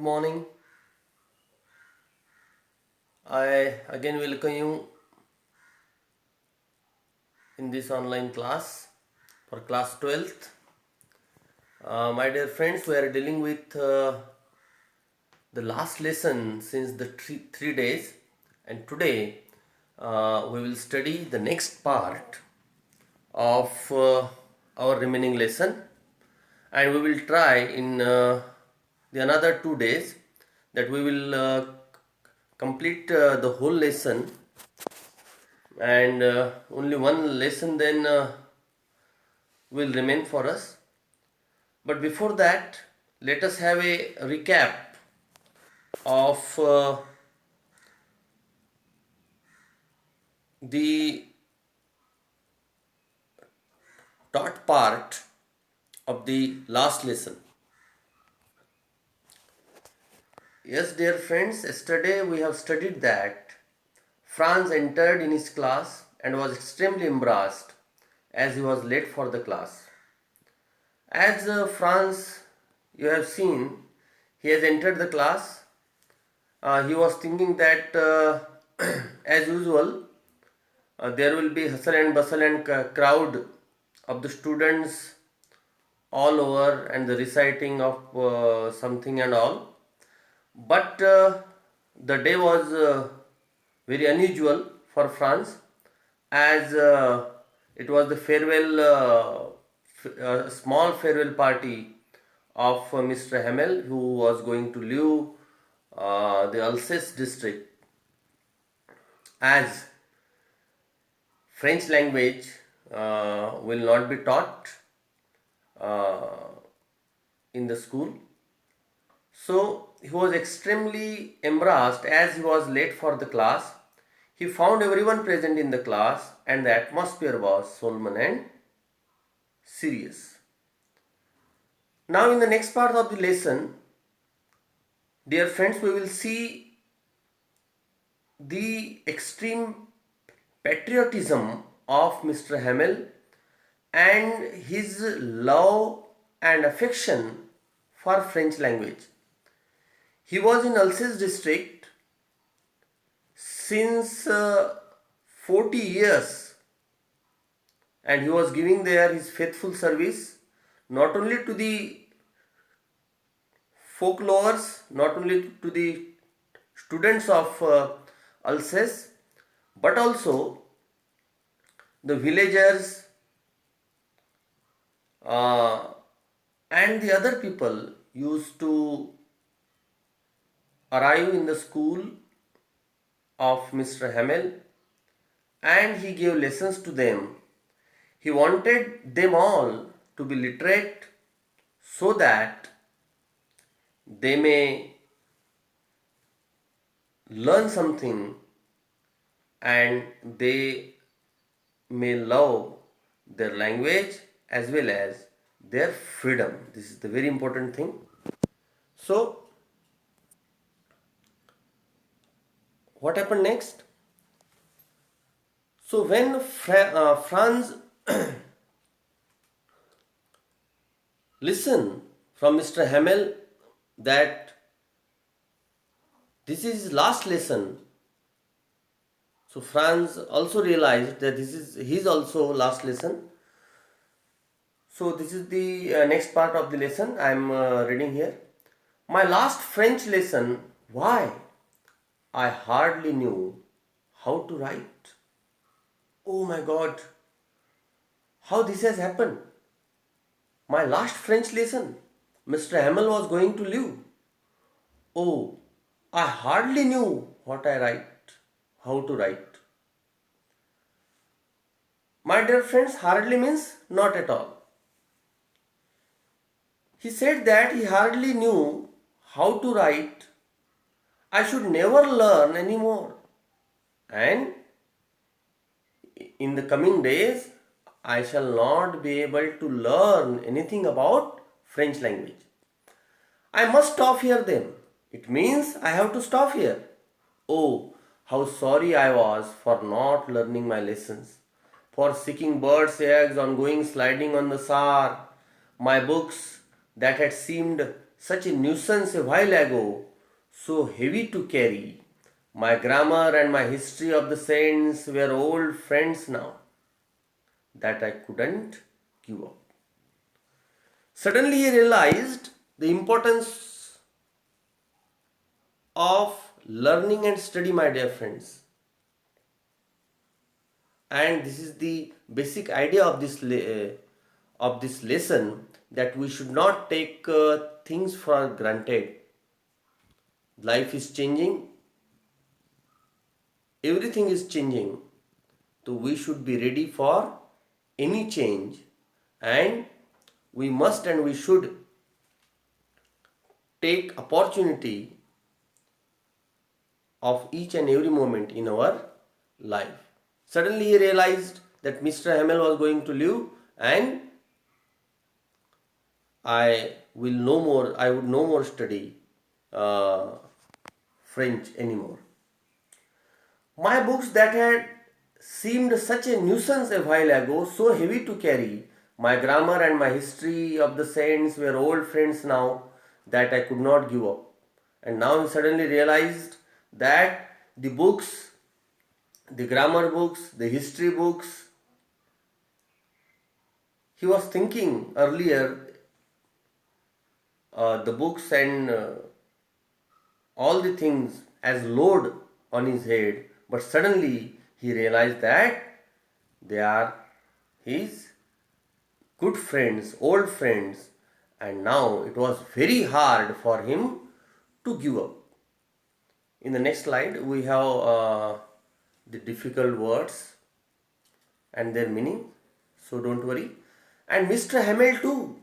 morning. I again welcome you in this online class for class 12th. My dear friends, we are dealing with the last lesson since the three days, and today we will study the next part of our remaining lesson, and we will try in the another 2 days that we will complete the whole lesson, and only one lesson then will remain for us. But before that, let us have a recap of the taught part of the last lesson. Yes, dear friends, yesterday we have studied that Franz entered in his class and was extremely embarrassed as he was late for the class. As Franz, you have seen, he has entered the class. He was thinking that, as usual, there will be hustle and bustle and crowd of the students all over and the reciting of something and all. But the day was very unusual for Franz, as it was the farewell, small farewell party of Mr. Hamel, who was going to leave the Alsace district, as French language will not be taught uh, in the school. So he was extremely embarrassed as he was late for the class. He found everyone present in the class and the atmosphere was solemn and serious. Now, in the next part of the lesson, dear friends, we will see the extreme patriotism of Mr. Hamel and his love and affection for French language. He was in Alsace district since 40 years, and he was giving there his faithful service not only to the folklores, not only to the students of Alsace, but also the villagers uh, and the other people used to arrive in the school of Mr. Hamel, and he gave lessons to them. He wanted them all to be literate so that they may learn something and they may love their language as well as their freedom. This is the very important thing. So, what happened next? So, when Franz listened from Mr. Hamel that this is his last lesson, so Franz also realized that this is his also last lesson. So this is the next part of the lesson I am reading here. My last French lesson. Why? I hardly knew how to write. Oh my God! How this has happened? My last French lesson. Mr. Hamel was going to leave. Oh, I hardly knew what I write, how to write. My dear friends, hardly means not at all. He said that he hardly knew how to write. I should never learn anymore. And in the coming days, I shall not be able to learn anything about French language. I must stop here then. It means I have to stop here. Oh, how sorry I was for not learning my lessons, for seeking birds' eggs on going sliding on the Saar, my books that had seemed such a nuisance a while ago, so heavy to carry. My grammar and my history of the saints were old friends now, that I couldn't give up. Suddenly he realized the importance of learning and study, my dear friends. And this is the basic idea of this lesson, that we should not take things for granted. Life is changing, everything is changing, so we should be ready for any change, and we must and we should take opportunity of each and every moment in our life. Suddenly he realized that Mr. Hamel was going to leave, and I would no more study uh, French anymore. My books that had seemed such a nuisance a while ago, so heavy to carry, my grammar and my history of the saints were old friends now, that I could not give up. And now he suddenly realized that the books, the grammar books, the history books, he was thinking earlier, the books and all the things as load on his head, but suddenly he realized that they are his good friends, old friends, and now it was very hard for him to give up. In the next slide, we have the difficult words and their meaning, so don't worry. And Mr. Hamel too,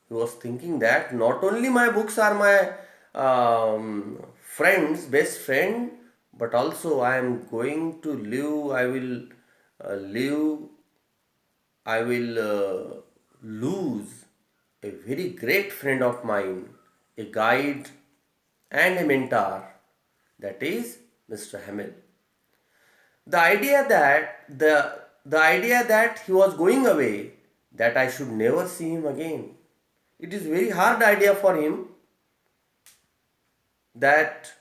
he was thinking that not only my books are my friends, best friend, but also I am going to live, I will lose a very great friend of mine, a guide and a mentor, that is Mr. Hamel. The idea that he was going away, that I should never see him again. It is very hard idea for him that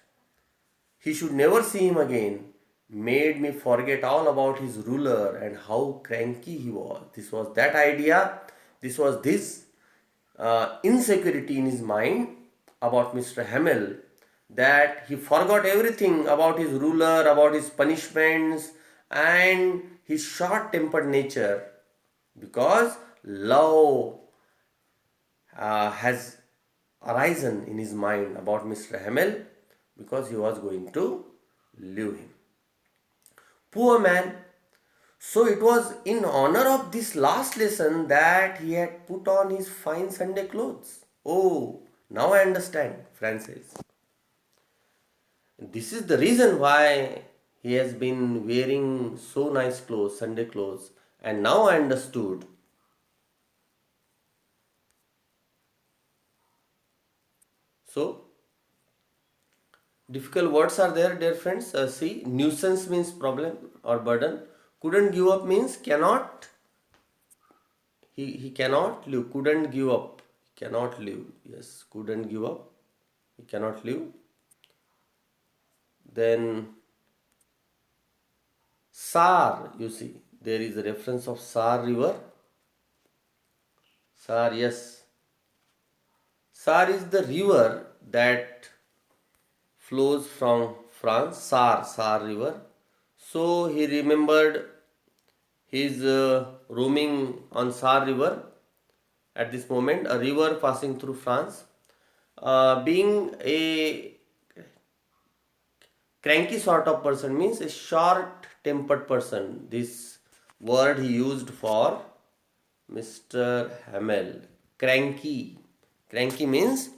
he should never see him again, made me forget all about his ruler and how cranky he was. This was that idea, this was this insecurity in his mind about Mr. Hamel, that he forgot everything about his ruler, about his punishments, and his short tempered nature, because love has arisen in his mind about Mr. Hamel, because he was going to leave him. Poor man. So it was in honor of this last lesson that he had put on his fine Sunday clothes. Oh, now I understand, Francis. This is the reason why he has been wearing so nice clothes, Sunday clothes. And now I understood. So, difficult words are there, dear friends. See, nuisance means problem or burden. Couldn't give up means cannot. He cannot live. Couldn't give up. Cannot live. Yes, couldn't give up. He cannot live. Then Sar, you see, there is a reference of Sar river. Sar, yes. Sar is the river that flows from France, Sar river. So he remembered his roaming on Sar river at this moment, a river passing through France. Being a cranky sort of person means a short tempered person. This word he used for Mr. Hamel. Cranky. Cranky means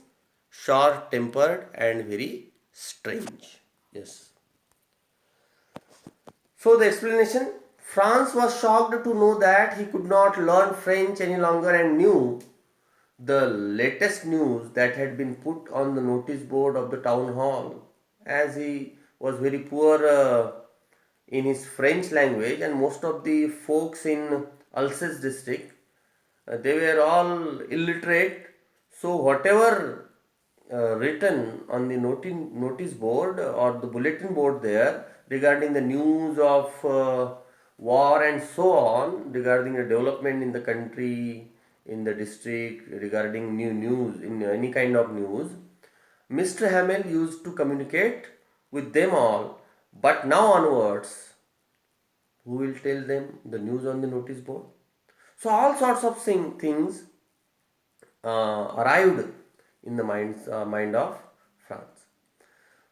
short tempered and very strange. Yes. So the explanation, Franz was shocked to know that he could not learn French any longer and knew the latest news that had been put on the notice board of the town hall. As he was very poor in his French language, and most of the folks in Alsace district, they were all illiterate, So whatever written on the notice board or the bulletin board there regarding the news of war and so on, regarding the development in the country, in the district, regarding new news, in any kind of news, Mr. Hamel used to communicate with them all. But now onwards, who will tell them the news on the notice board? So all sorts of things arrived in the mind of Franz.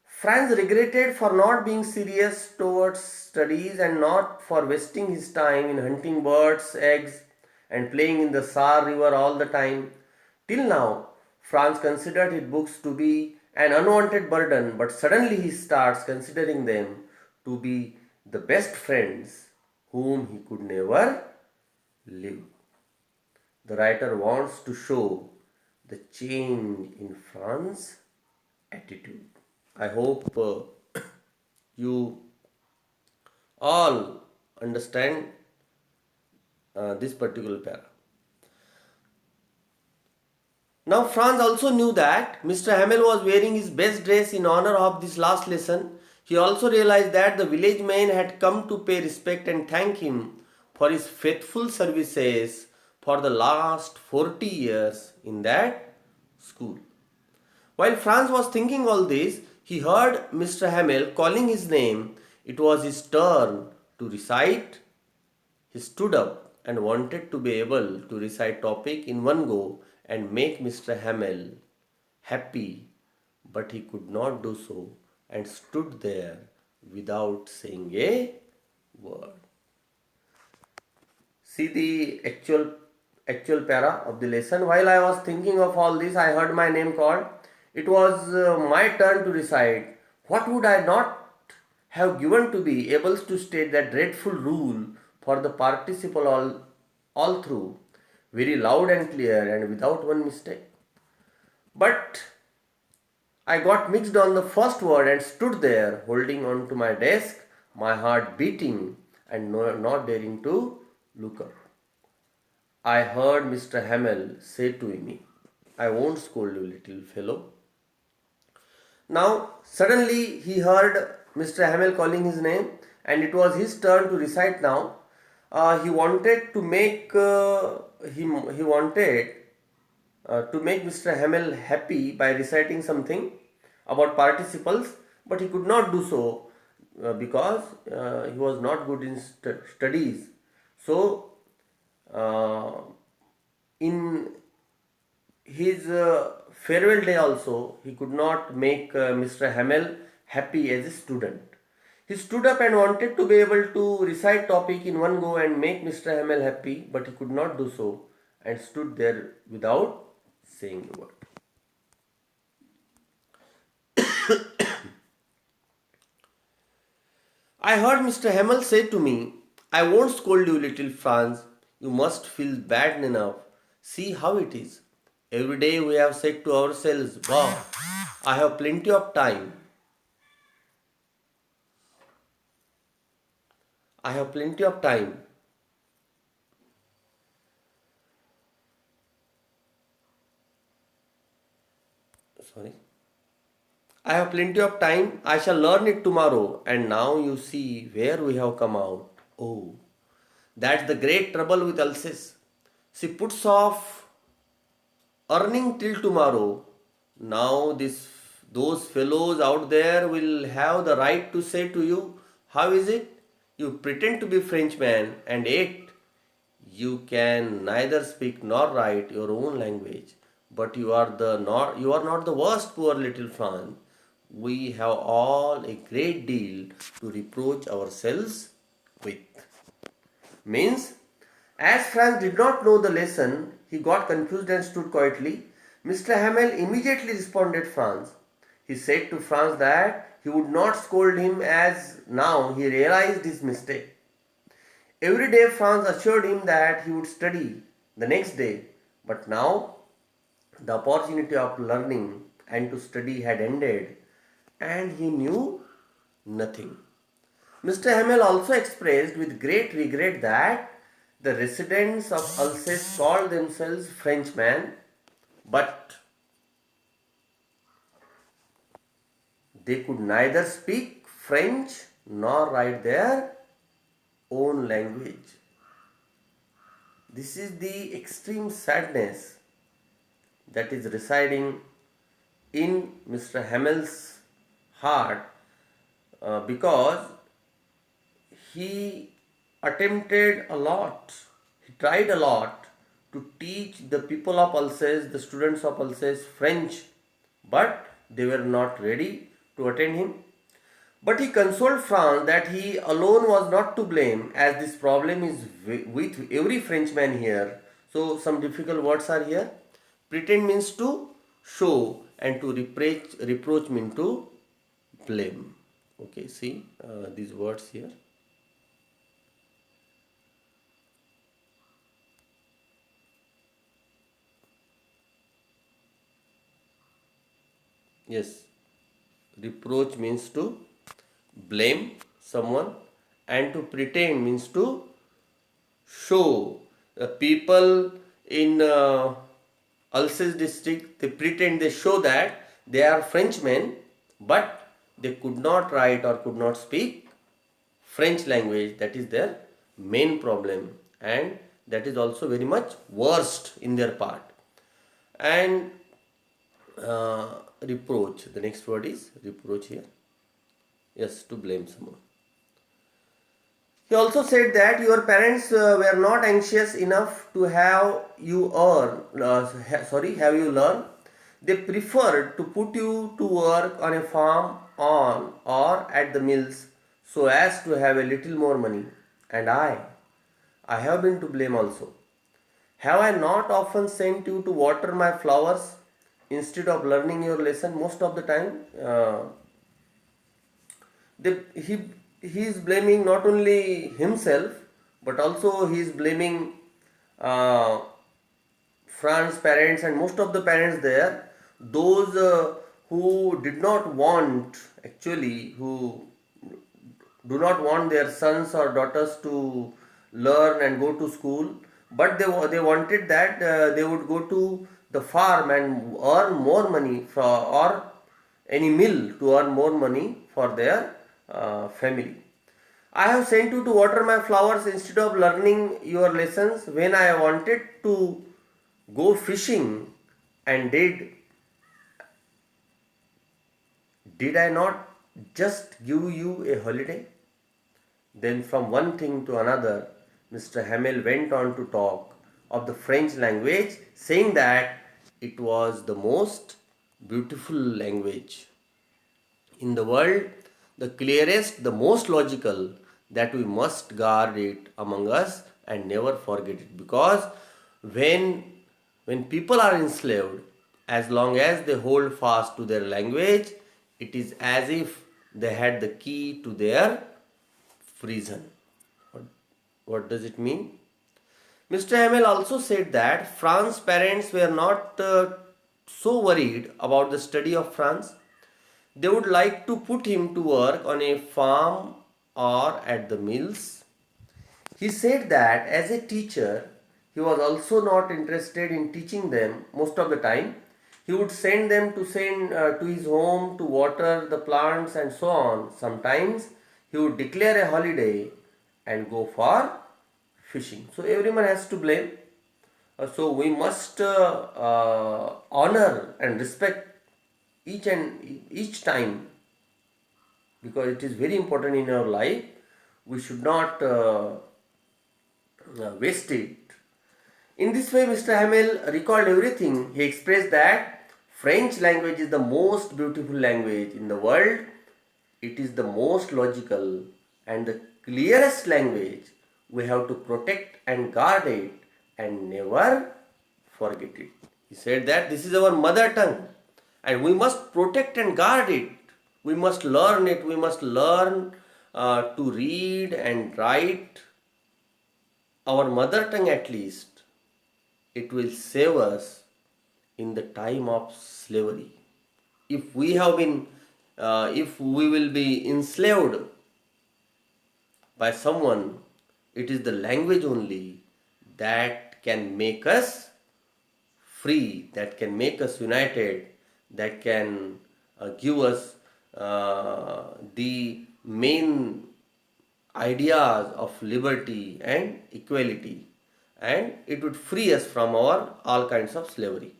Franz regretted for not being serious towards studies and not for wasting his time in hunting birds' eggs and playing in the Saar river all the time. Till now, Franz considered his books to be an unwanted burden, but suddenly he starts considering them to be the best friends whom he could never live. The writer wants to show the change in Franz's attitude. I hope you all understand this particular para. Now, Franz also knew that Mr. Hamel was wearing his best dress in honor of this last lesson. He also realized that the village men had come to pay respect and thank him for his faithful services for the last 40 years in that school. While Franz was thinking all this, he heard Mr. Hamel calling his name. It was his turn to recite. He stood up and wanted to be able to recite topic in one go and make Mr. Hamel happy, but he could not do so and stood there without saying a word. See the actual para of the lesson. While I was thinking of all this, I heard my name called. It was my turn to recite. What would I not have given to be able to state that dreadful rule for the participle all through, very loud and clear and without one mistake? But I got mixed on the first word and stood there holding on to my desk, my heart beating and not daring to look up. I heard Mr. Hamel say to me, "I won't scold you, little fellow." Now, suddenly he heard Mr. Hamel calling his name, and it was his turn to recite now. He wanted to make he wanted to make Mr. Hamel happy by reciting something about participles, but he could not do so because he was not good in studies. So, in his farewell day also, he could not make Mr. Hamel happy as a student. He stood up and wanted to be able to recite topic in one go and make Mr. Hamel happy, but he could not do so and stood there without saying a word. I heard Mr. Hamel say to me, "I won't scold you, little Franz. You must feel bad enough. See how it is. Every day we have said to ourselves, wow, I have plenty of time. I have plenty of time. Sorry. I have plenty of time. I shall learn it tomorrow. And now you see where we have come out. Oh, that's the great trouble with Alsace. She puts off earning till tomorrow. Now those fellows out there will have the right to say to you, how is it? You pretend to be Frenchman and yet you can neither speak nor write your own language. But you are not the worst, poor little Franz. We have all a great deal to reproach ourselves with. Means, as Franz did not know the lesson, he got confused and stood quietly. Mr. Hamel immediately responded Franz. He said to Franz that he would not scold him as now he realized his mistake. Every day Franz assured him that he would study the next day, but now the opportunity of learning and to study had ended and he knew nothing. Mr. Hamel also expressed with great regret that the residents of Alsace called themselves Frenchmen, but they could neither speak French nor write their own language. This is the extreme sadness that is residing in Mr. Hamel's heart, because he attempted a lot, he tried a lot to teach the people of Alsace, the students of Alsace, French, but they were not ready to attend him. But he consoled Franz that he alone was not to blame, as this problem is with every Frenchman here. So, some difficult words are here. Pretend means to show, and to reproach means to blame. Okay, see these words here. Yes, reproach means to blame someone, and to pretend means to show. People in Alsace district, they pretend, they show that they are Frenchmen, but they could not write or could not speak French language. That is their main problem, and that is also very much worst in their part. And reproach, the next word is reproach here. Yes, to blame someone. He also said that your parents were not anxious enough to have you have you learn. They preferred to put you to work on a farm on or at the mills so as to have a little more money. And I have been to blame also. Have I not often sent you to water my flowers instead of learning your lesson? Most of the time, they, he is blaming not only himself, but also he is blaming uh, Fran's parents and most of the parents there, those who did not want, actually, who do not want their sons or daughters to learn and go to school, but they wanted that they would go to the farm and earn more money or any mill to earn more money for their family. I have sent you to water my flowers instead of learning your lessons when I wanted to go fishing. And did I not just give you a holiday? Then, from one thing to another, Mr. Hamel went on to talk of the French language, saying that it was the most beautiful language in the world, the clearest, the most logical, that we must guard it among us and never forget it. Because when people are enslaved, as long as they hold fast to their language, it is as if they had the key to their prison. What, what does it mean? Mr. Hamel also said that Fran's parents were not so worried about the study of France. They would like to put him to work on a farm or at the mills. He said that as a teacher, he was also not interested in teaching them most of the time. He would send them to his home to water the plants and so on. Sometimes he would declare a holiday and go for fishing. So everyone has to blame. So we must honor and respect each time, because it is very important in our life. We should not waste it. In this way, Mr. Hamel recalled everything. He expressed that French language is the most beautiful language in the world. It is the most logical and the clearest language. We have to protect and guard it and never forget it. He said that this is our mother tongue and we must protect and guard it. We must learn it. We must learn to read and write our mother tongue at least. It will save us in the time of slavery. If we have been, if we will be enslaved by someone, it is the language only that can make us free, that can make us united, that can give us the main ideas of liberty and equality, and it would free us from our all kinds of slavery.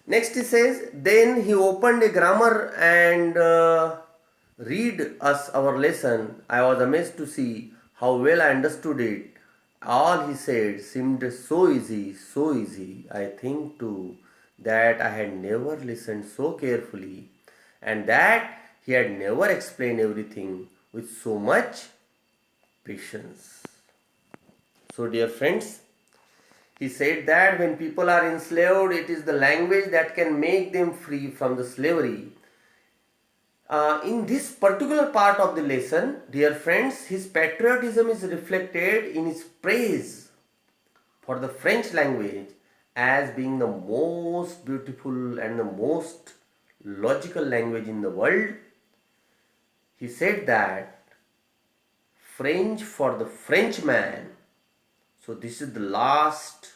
Next he says, then he opened a grammar and read us our lesson. I was amazed to see how well I understood it. All he said seemed so easy, so easy. I think too that I had never listened so carefully, and that he had never explained everything with so much patience. So, dear friends, he said that when people are enslaved, it is the language that can make them free from the slavery. In this particular part of the lesson, dear friends, his patriotism is reflected in his praise for the French language as being the most beautiful and the most logical language in the world. He said that French for the Frenchman. So, this is the last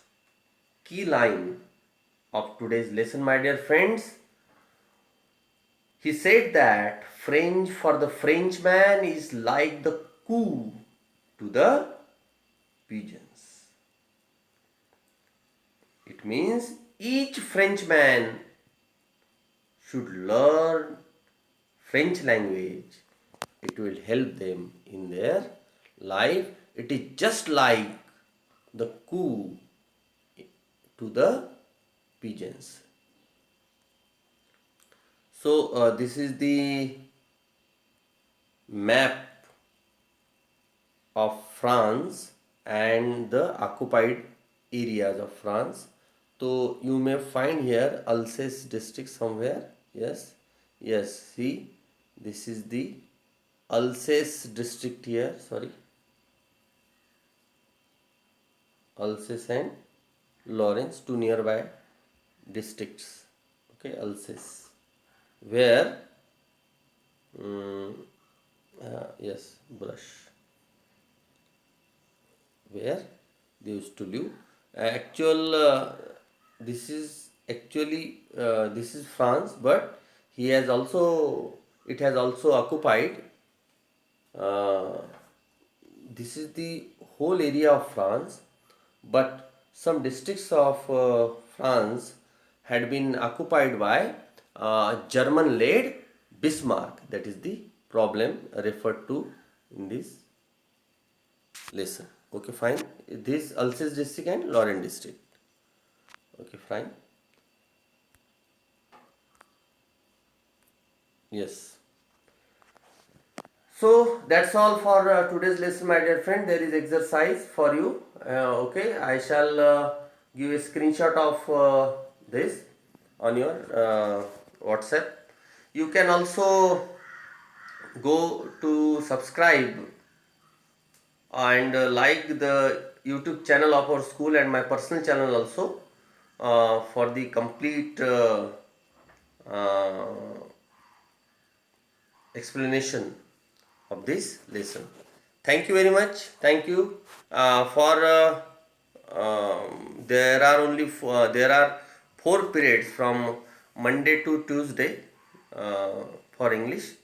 key line of today's lesson, my dear friends. He said that French for the Frenchman is like the coo to the pigeons. It means each Frenchman should learn French language. It will help them in their life. It is just like the coo to the pigeons. So this is the map of France and the occupied areas of France. So you may find here Alsace district somewhere. Yes, yes. See, this is the Alsace district here. Sorry, Alsace and Lorraine, two nearby districts. Okay, Alsace, where yes, brush, where they used to live. Actual this is France, but he has also it has also occupied. Uh, this is the whole area of France, but some districts of France had been occupied by German-led Bismarck. That is the problem referred to in this lesson. Okay, fine. This Alsace district and Lorraine district. Okay, fine. Yes. So that's all for today's lesson, my dear friend. There is exercise for you. Okay, I shall give a screenshot of this on your WhatsApp. You can also go to subscribe and like the YouTube channel of our school and my personal channel also for the complete uh, explanation of this lesson. Thank you very much. Thank you for there are 4 periods from Monday to Tuesday for English,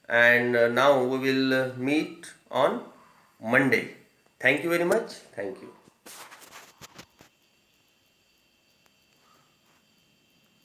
and now we will meet on Monday. Thank you very much. Thank you.